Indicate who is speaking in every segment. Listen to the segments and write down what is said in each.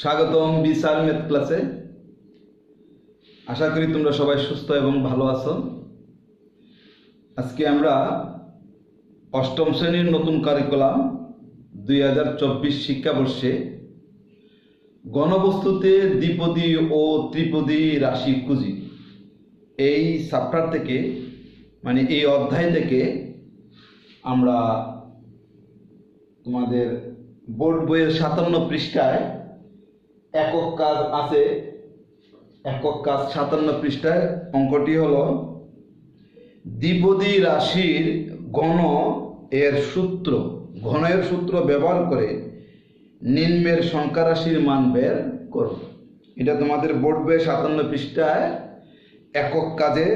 Speaker 1: স্বাগতম বিশাল ম্যাথ ক্লাসে। আশা করি তোমরা সবাই সুস্থ এবং ভালো আছো। আজকে আমরা অষ্টম শ্রেণীর নতুন কারিকুলাম 2024 শিক্ষাবর্ষে গণবস্তুতে দ্বিপদী ও ত্রিপদী রাশি খুঁজি এই চ্যাপ্টার থেকে, মানে এই অধ্যায় থেকে আমরা তোমাদের বোর্ড বইয়ের 57 পৃষ্ঠায় একক কাজ আছে। একক কাজ 57 পৃষ্ঠায় অঙ্কটি হলো দ্বিপদী রাশির ঘন এর সূত্র, ঘনের সূত্র ব্যবহার করে নিম্নের সংখ্যা রাশির মান বের করো। এটা তোমাদের বোর্ড বইয়ের 57 পৃষ্ঠায় একক কাজে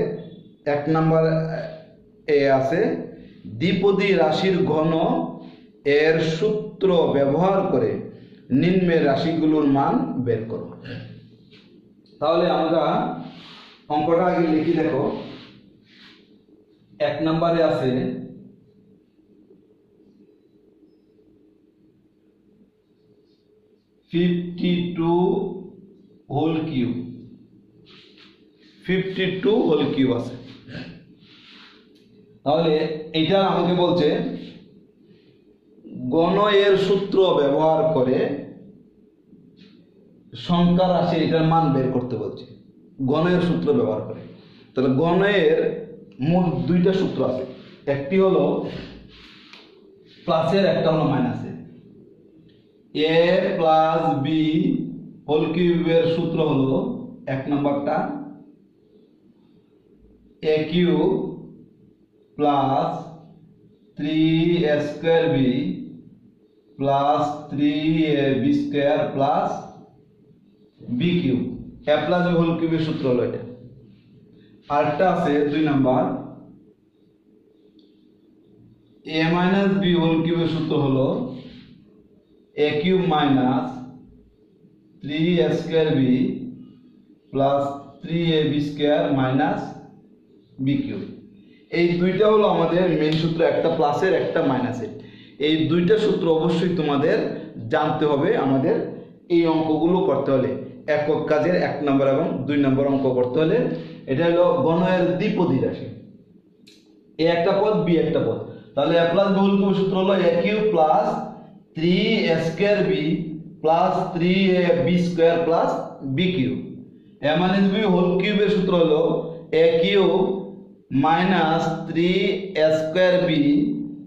Speaker 1: 1 নম্বর এ আছে, দ্বিপদী রাশির ঘন এর সূত্র ব্যবহার করে নিম্নের রাশিগুলোর মান বের করো। তাহলে আমরা অঙ্কটা আগে লিখি। দেখো 1 নম্বরে আছে 52 হোল কিউব, 52 হোল কিউব আছে। তাহলে এটা আমাকে বলছে ঘন এর সূত্র ব্যবহার করে সংখ্যা রাশি এটার মান বের করতে বলছে, ঘনের সূত্র ব্যবহার করে। তাহলে ঘনের মূল দুইটা সূত্র আছে, একটি হলো প্লাসের, একটা হলো মাইনাসের। এ প্লাস বি হোল কিউবের সূত্র হলো 1 নম্বরটা a cube plus 3a square b plus 3ab square plus b cube. A plus B whole কিউবের সূত্র হলো এটা। আরেকটা আছে 2 number a minus b whole কিউবের সূত্র হলো a cube minus 3a square b plus 3ab square minus b cube. এই দুইটা হলো আমাদের মেইন সূত্র, একটা প্লাসের একটা মাইনাসের। এই দুইটা সূত্র অবশ্যই তোমাদের জানতে হবে আমাদের এই অঙ্কগুলো করতে হলে, একক কাজের 1 নম্বর এবং 2 নম্বর অঙ্ক করতে হলে। এটা হলো ঘনের দ্বিপদী রাশি, এ একটা পদ বি একটা পদ। তাহলে a প্লাস বি হোল কিউবের সূত্র হলো a cube plus 3a square b plus 3ab square plus b cube. a minus b whole কিউবের সূত্র হলো a cube minus 3a square b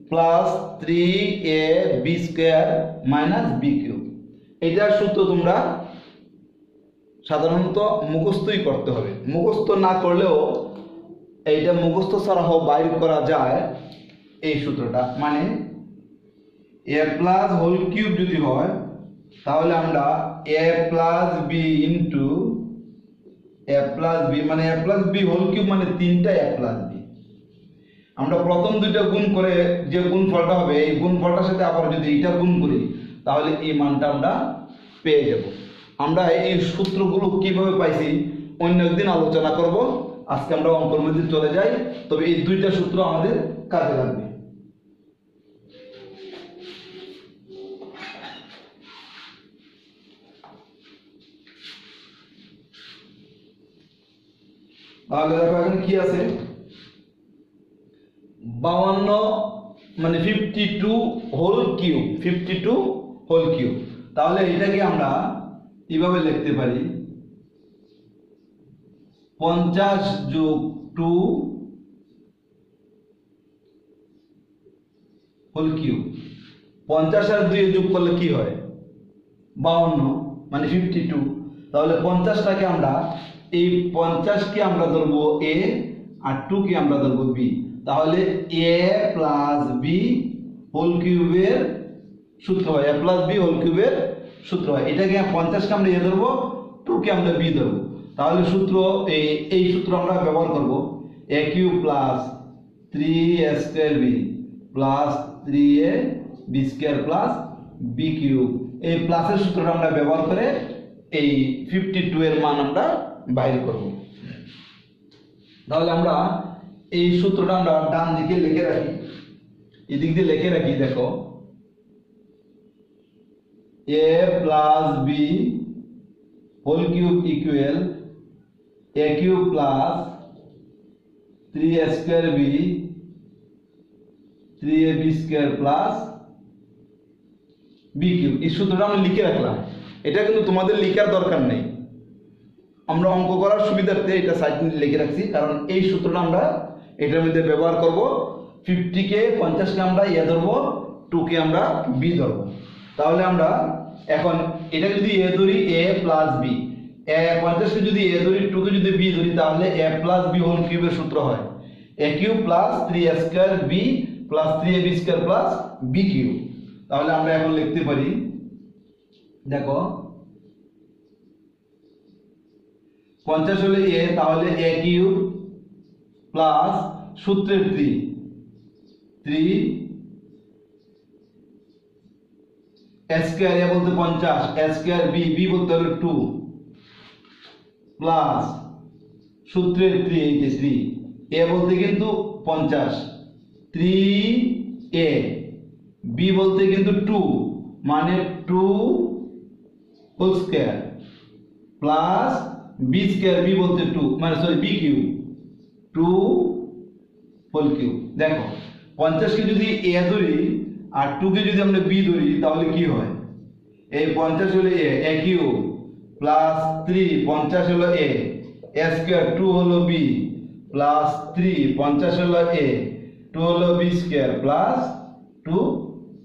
Speaker 1: plus 3ab square minus b cube. এটার সূত্র তোমরা সাধারণত মুখস্থই করতে হবে, মুখস্থ না করলেও এইটা মুখস্থ ছাড়াও বাইর করা যায় এই সূত্রটা। মানে a প্লাস হোল কিউব যদি হয় তাহলে আমরা a plus b into a plus b, মানে a plus B whole cube মানে 3টা a প্লাস বি। আমরা প্রথম দুইটা গুণ করে যে গুণফলটা হবে, এই গুণফলটার সাথে আবার যদি এটা গুণ করি তাহলে এই মানটা আমরা পেয়ে যাব। আমরা এই সূত্রগুলো কিভাবে পাইছি অন্য একদিন আলোচনা করব। আজকে আমরা অঙ্কের মধ্যে চলে যাই। তবে এই দুইটা সূত্র আমাদের কাজে লাগবে। তাহলে দেখো এখন কি আছে, 52 মানে 52 হোল কিউব, 52 হোল কিউব। তাহলে এটাকে আমরা এইভাবে লিখতে পারি 50 যোগ 2 হোল কিউব। 50 আর 2 যোগ করলে কি হয় 52 মানে 52। তাহলে 50টাকে আমরা, এই 50 কে আমরা ধরবো a আর 2 কে আমরা ধরবো b। তাহলে a প্লাস বি হোল কিউবের সূত্র হয়, a প্লাস বি হোল কিউবের সূত্র হয়। এটাকে 50 কে আমরা a ধরবো, 2 কে আমরা b ধরবো। তাহলে সূত্র এই সূত্র আমরা ব্যবহার করব a cube plus 3a square b plus 3ab square plus b cube. এই প্লাসের সূত্রটা আমরা ব্যবহার করে এই 52 এর মান আমরা বাইর করব। তাহলে আমরা এই সূত্রটা আমরা ডান দিকে লিখে রাখি, এদিক দিয়ে লিখে রাখি। দেখো a plus B whole cube equal a cube plus 3a square b 3ab square plus b cube. এই সূত্রটা আমরা লিখে রাখলাম, এটা কিন্তু তোমাদের লেখার দরকার নেই, আমরা অঙ্ক করার সুবিধার্থে এটা সাইডে লিখে রাখছি, কারণ এই সূত্রটা আমরা এটার মধ্যে ব্যবহার করব। 50 কে 50 কে আমরা a ধরবো, 2 কে আমরা b ধরবো। তাহলে আমরা এখন এটা যদি a ধরি a প্লাস b, 50 কে যদি a ধরি 2 কে যদি b ধরি, তাহলে a প্লাস b হোল কিউবের সূত্র হয় a cube plus 3a square b plus 3ab square plus b cube. তাহলে আমরা এখন লিখতে পারি, দেখো 50 হলে a, তাহলে a কিউব প্লাস সূত্রের 3 a স্কয়ার, a বলতে 50, a স্কয়ার b, b বলতে হলো 2 প্লাস সূত্রের 3, এই যে 3, a বলতে কিন্তু 50, 3a, b বলতে কিন্তু 2 মানে 2 whole square plus b square, b বলতে 2 মানে sorry b cube, 2 whole cube. দেখো 50 কে যদি a ধরি আর 2 কে যদি আমরা b ধরি, তাহলে কি হয়, এই 50 হলো a কিউব প্লাস 3, 50 হলো a স্কয়ার, 2 হলো b প্লাস 3, 50 হলো a 2 হলো b square plus 2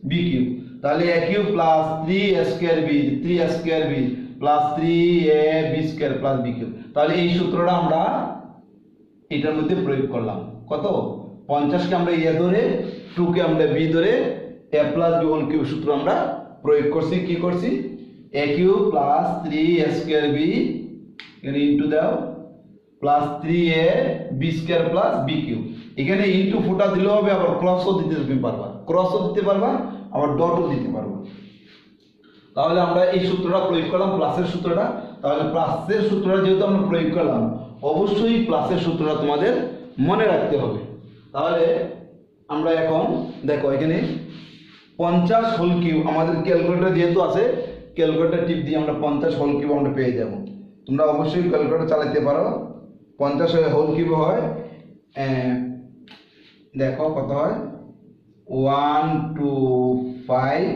Speaker 1: b cube. তাহলে a cube plus 3a square b, 3a square b plus 3ab square plus b cube. তাহলে এই সূত্রটা আমরা এটার মধ্যে প্রয়োগ করলাম। কত, 50 কে আমরা a ধরে 2 কে আমরা b ধরে a প্লাস b হোল কিউব সূত্র আমরা প্রয়োগ করছি। কি করছি, a cube plus 3a square b এখানে ইনটু দাও plus 3ab square plus b cube. এখানে ইনটু ফুটা দিলেও হবে, আবার ক্রসও দিতে পারবা, ক্রসও দিতে পারবা, আবার ডটও দিতে পারবা। তাহলে আমরা এই সূত্রটা প্রয়োগ করলাম, প্লাসের সূত্রটা। তাহলে প্লাসের সূত্রটা যেহেতু আমরা প্রয়োগ করলাম, অবশ্যই প্লাসের সূত্রটা তোমাদের মনে রাখতে হবে। তাহলে আমরা এখন দেখো এখানে 50 হোল কিউব, আমাদের ক্যালকুলেটর যেহেতু আছে, ক্যালকুলেটর টিপ দিয়ে আমরা 50 হোল কিউব আমরা পেয়ে যাব। তোমরা অবশ্যই ক্যালকুলেটর চালাতে পারো। 50 হোল কিউব হয়, দেখো কত হয়, 125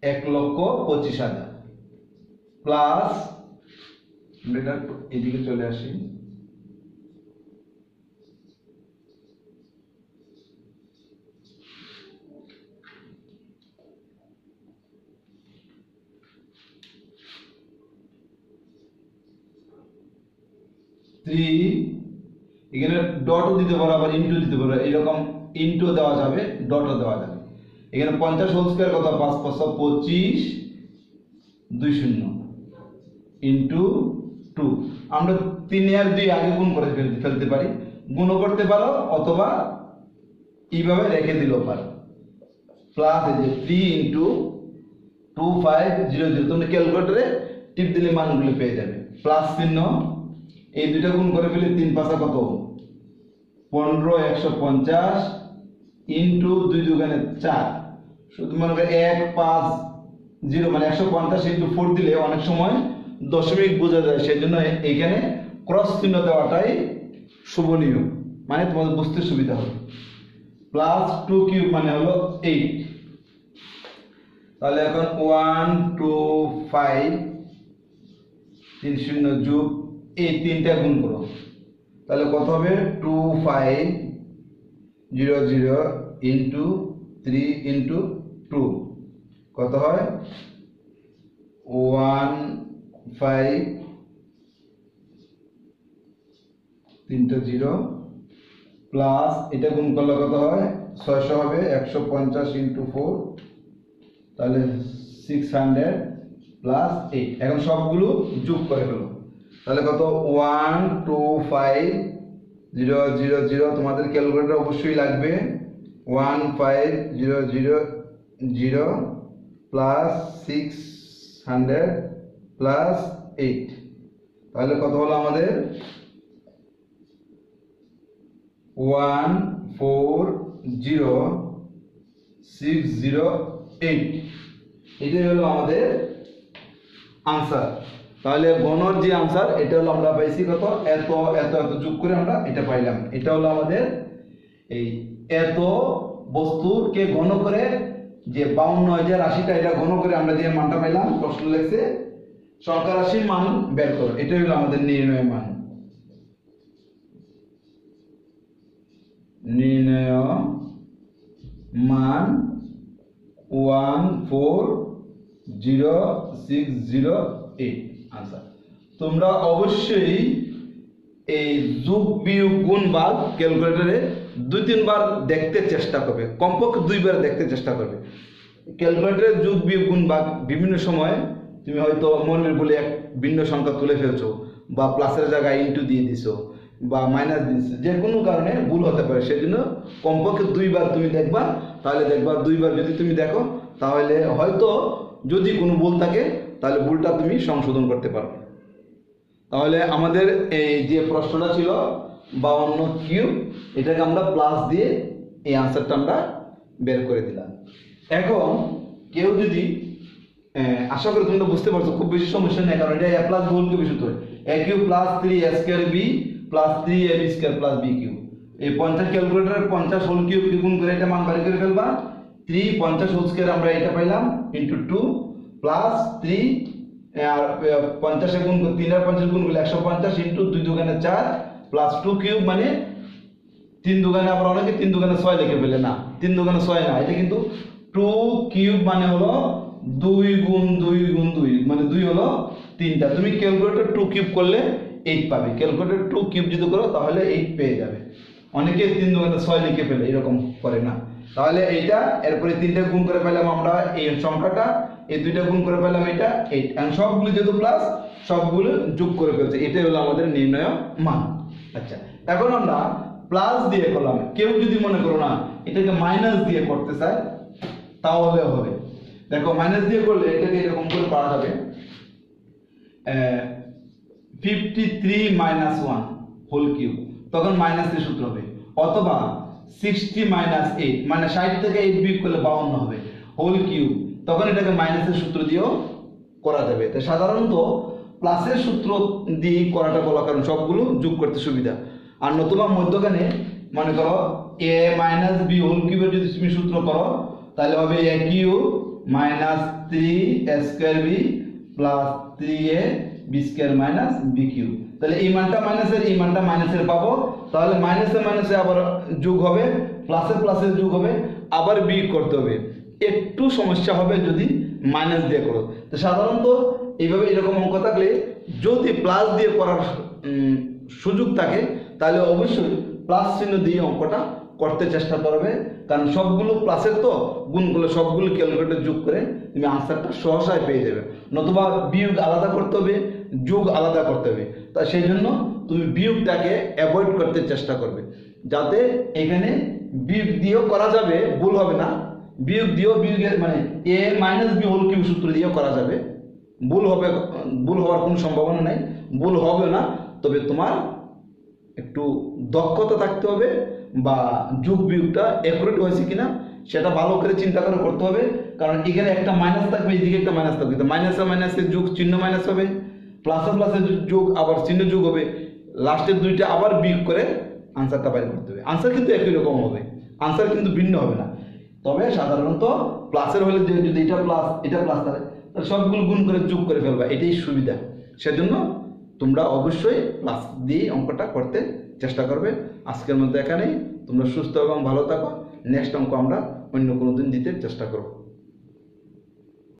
Speaker 1: 1,25,000 প্লাস, এদিকে চলে আসি, এখানে ডটও দিতে পারো, আবার ইনটু দিতে পারো, এরকম ইনটু দেওয়া যাবে, ডটও দেওয়া যাবে। এখানে 50 হোল স্কয়ার কত, 5 5 25 20 ইনটু 2, আমরা 3 আর 2 আগে গুণ করে ফেলতে পারি, গুণও করতে পারো অথবা এইভাবে রেখে দিলেও পারো। প্লাস এই যে 3 ইনটু 2500, তোমরা ক্যালকুলেটরে টিপ দিলে মানগুলো পেয়ে যাবে। প্লাস চিহ্ন, এই দুইটা গুণ করে ফেলে 3 5 কত, 15 150 ইনটু 2 দুগুণে 4, শুধু মনে করে 1 5 0 মানে 150 ইনটু 4 দিলে অনেক সময় দশমিক বোঝা যায়, সেজন্য এখানে ক্রস চিহ্ন দেওয়াটাই শোভনীয়, মানে তোমাদের বুঝতে সুবিধা হবে। প্লাস 2 কিউব মানে হলো 8। তাহলে এখন 1 2 5 3 0 যোগ এই তিনটা গুণ করো, তাহলে কত হবে, 2500 ইনটু 3 ইনটু 2 কত হয়, 15 3টা 0 প্লাস এটা গুণ করলে কত হয়, 600 হবে, 150 ইনটু 4 তাহলে 600 প্লাস 8। এখন সবগুলো যোগ করে ফেলো, তাহলে কত, 12500, তোমাদের ক্যালকুলেটর অবশ্যই লাগবে, 1500 প্লাস 600 প্লাস 8, তাহলে কত হলো আমাদের, 14608। এটাই হলো আমাদের আনসার। তাহলে ঘনর যে আনসার এটা হলো আমরা পাইছি কত, এত এত এত যোগ করে আমরা এটা পাইলাম। এটা হলো আমাদের এই এত বস্তুকে ঘন করে যে 52,080টা এটা ঘন করে আমরা যে মানটা পাইলাম, প্রশ্ন লিখছে সংখ্যা রাশির মান বের করো। এটাই হলো আমাদের নির্ণয় মান। নির্ণয় মান 140,608 আনসার। তোমরা অবশ্যই এই যোগ বিয়োগ গুণ ভাগ ক্যালকুলেটরে 2-3 বার দেখতে চেষ্টা করবে, কমপক্ষে 2 বার দেখতে চেষ্টা করবে। ক্যালকুলেটরে যোগ বিয়োগ গুণ ভাগ বিভিন্ন সময় তুমি হয়তো মনের বলে এক ভিন্ন সংখ্যা তুলে ফেলছো, বা প্লাসের জায়গায় ইনটু দিয়ে দিছো, বা মাইনাস দিছো, যে কোনো কারণে ভুল হতে পারে। সেজন্য কমপক্ষে 2 বার তুমি দেখবা। তাহলে দেখবা 2 বার যদি তুমি দেখো তাহলে হয়তো যদি কোনো ভুল থাকে তাহলে ভুলটা তুমি সংশোধন করতে পারবে। তাহলে আমাদের এই যে প্রশ্নটা ছিল 52 কিউব, এটাকে আমরা প্লাস দিয়ে এই আনসারটা আমরা বের করে দিলাম। এখন কেউ যদি আশা করি তোমরা বুঝতে পারছো, খুব বেশি সমস্যা নেই, কারণ এটা a প্লাস হোল কিউব সূত্র, a cube plus 3a square b plus 3ab square plus b cube. এই 50 ক্যালকুলেটরের 50 হোল কিউব গুণ করে এটা মান বের করে ফেলবা। 3 50 হোল স্কয়ার আমরা এটা পাইলাম ইনটু 2 প্লাস 3 আর 50 গুণ 3 আর 50 গুণ করলে 150 ইনটু 2 দুগুণে 4 প্লাস 2 কিউব মানে 3 দুগুণে আবার অনেকে 3 দুগুণে 6 লিখে ফেলে, না 3 দুগুণে 6 না, এটা কিন্তু 2 কিউব মানে হলো 2 গুণ 2 গুণ 2 মানে 2 হলো 3টা। তুমি ক্যালকুলেটর 2 কিউব করলে 8 পাবে। ক্যালকুলেটর 2 কিউব যদি করো তাহলে 8 পেয়ে যাবে। অনেকে 3 দুগুণে 6 লিখে ফেলে, এরকম করে না। তাহলে এইটা এরপরে 3টা গুণ করে পেলাম আমরা এই সংখ্যাটা, এই 2টা গুণ করে পেলাম এটা 8, এন্ড সবগুলো যেহেতু প্লাস সবগুলো যোগ করে ফেলছে। এটাই হলো আমাদের নির্ণয় মান। আচ্ছা, এখন আমরা প্লাস দিয়ে করলাম। কেউ যদি মনে করো না এটাকে মাইনাস দিয়ে করতে চায় তাহলে হবে। দেখো মাইনাস দিয়ে করলে এটাকে এরকম করে পাওয়া যাবে 53 মাইনাস 1 হোল কিউব, তখন মাইনাসের সূত্র হবে। অথবা 60 মাইনাস 8 মানে 60 থেকে 8 বিয়োগ করলে 52 হবে হোল কিউব, তখন এটাকে মাইনাসের সূত্র দিয়েও করা যাবে। তো সাধারণত প্লাসের সূত্র দিয়ে করাটা বলা, কারণ সবগুলো যোগ করতে সুবিধা। আর নতুবা মধ্যখানে মনে করো a মাইনাস b হোল কিউবের যদি তুমি সূত্র করো তাহলে হবে a cube minus 3a square b plus 3a b square minus b cube. তাহলে এই মানটা মাইনাসের, এই মানটা মাইনাসের পাবো। তাহলে মাইনাসে মাইনাসে আবার যোগ হবে, প্লাসে প্লাসে যোগ হবে, আবার বিয়োগ করতে হবে। একটু সমস্যা হবে যদি মাইনাস দিয়ে করো। তো সাধারণত এইভাবে এরকম অঙ্ক থাকলে যদি প্লাস দিয়ে করার সুযোগ থাকে তাহলে অবশ্যই প্লাস চিহ্ন দিয়ে অঙ্কটা করতে চেষ্টা করবে, কারণ সবগুলো প্লাসের তো গুণগুলো সবগুলো ক্যালকুলেটর যোগ করে তুমি আনসারটা সহসায় পেয়ে যাবে। নতুবা বিয়োগ আলাদা করতে হবে, যোগ আলাদা করতে হবে। তা সেই জন্য তুমি বিয়োগটাকে অ্যাভয়েড করতে চেষ্টা করবে, যাতে এখানে বিয়োগ দিয়েও করা যাবে, ভুল হবে না। বিয়োগ দিয়েও বিয়োগের মানে a minus b whole cube সূত্র দিয়েও করা যাবে, ভুল হবে, ভুল হওয়ার কোনো সম্ভাবনা নাই, ভুল হবে না। তবে তোমার একটু দক্ষতা থাকতে হবে, বা যোগ বিয়োগটা অ্যাকুরেট হয়েছে কিনা সেটা ভালো করে চিন্তা করে করতে হবে। কারণ এখানে একটা মাইনাস থাকবে, এদিকে একটা মাইনাস থাকবে, তো মাইনাসে মাইনাসে যোগ চিহ্ন মাইনাস হবে, প্লাসে প্লাসে যোগ আবার চিহ্ন যোগ হবে, লাস্টের দুইটা আবার বিয়োগ করে আনসারটা বাইর করতে হবে। আনসার কিন্তু একই রকম হবে, আনসার কিন্তু ভিন্ন হবে না। তবে সাধারণত প্লাসের হলে যদি এটা প্লাস এটা প্লাস থাকে তাহলে সবগুলো গুণ করে যোগ করে ফেলবা, এটাই সুবিধা। সেজন্য তোমরা অবশ্যই প্লাস দিয়ে অঙ্কটা করতে চেষ্টা করবে। আজকের মধ্যে এখানেই, তোমরা সুস্থ এবং ভালো থাকো। নেক্সট অঙ্ক আমরা অন্য কোনো দিন দিতে চেষ্টা করব।